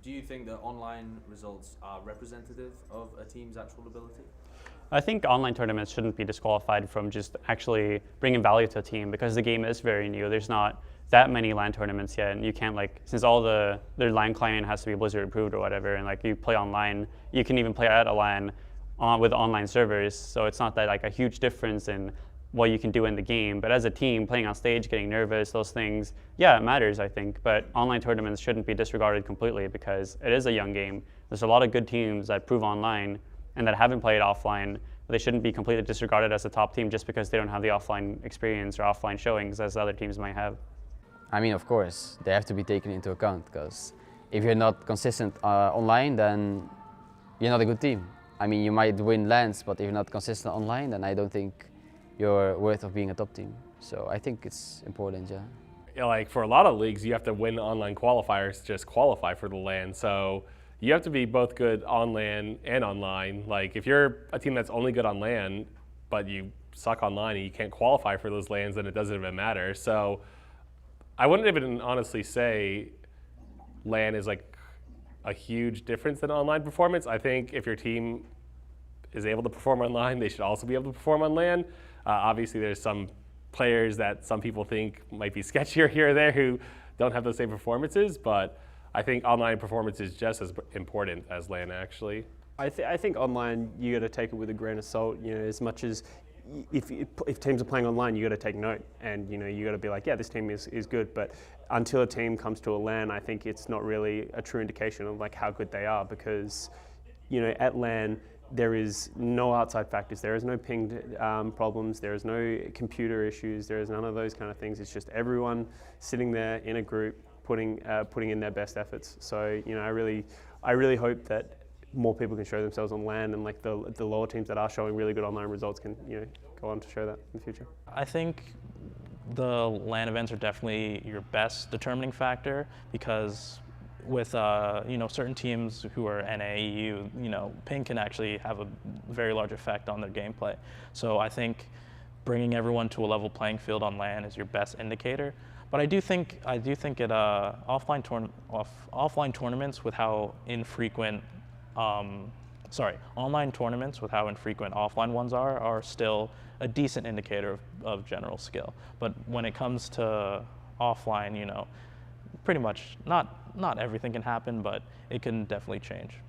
Do you think that online results are representative of a team's actual ability? I think online tournaments shouldn't be disqualified from just actually bringing value to a team because the game is very new. There's not that many LAN tournaments yet, and you can't since all their LAN client has to be Blizzard approved or whatever, and you play online, you can even play at a LAN with online servers. So it's not that a huge difference in what you can do in the game, but as a team playing on stage, getting nervous, those things, yeah, it matters, I think. But online tournaments shouldn't be disregarded completely because it is a young game. There's a lot of good teams that prove online and that haven't played offline. They shouldn't be completely disregarded as a top team just because they don't have the offline experience or offline showings as other teams might have. I mean, of course, they have to be taken into account because if you're not consistent online, then you're not a good team. I mean, you might win LANs, but if you're not consistent online, then I don't think you're worth of being a top team. So I think it's important, yeah. Like for a lot of leagues, you have to win online qualifiers to just qualify for the LAN. So you have to be both good on LAN and online. Like if you're a team that's only good on LAN, but you suck online and you can't qualify for those LANs, then it doesn't even matter. So I wouldn't even honestly say LAN is like a huge difference in online performance. I think if your team is able to perform online, they should also be able to perform on LAN. Obviously, there's some players that some people think might be sketchier here or there who don't have those same performances, but I think online performance is just as important as LAN actually. I think online you got to take it with a grain of salt. As much as if teams are playing online, you got to take note, and you got to be like, yeah, this team is good. But until a team comes to a LAN, I think it's not really a true indication of how good they are because at LAN there is no outside factors. There is no ping problems. There is no computer issues. There is none of those kind of things. It's just everyone sitting there in a group putting in their best efforts. So I really hope that more people can show themselves on LAN, and the lower teams that are showing really good online results can go on to show that in the future. I think the LAN events are definitely your best determining factor because with certain teams who are NA, EU, ping can actually have a very large effect on their gameplay. So I think bringing everyone to a level playing field on LAN is your best indicator. But I do think at offline tournaments with how infrequent, online tournaments with how infrequent offline ones are still a decent indicator of general skill. But when it comes to offline, pretty much not everything can happen, but it can definitely change.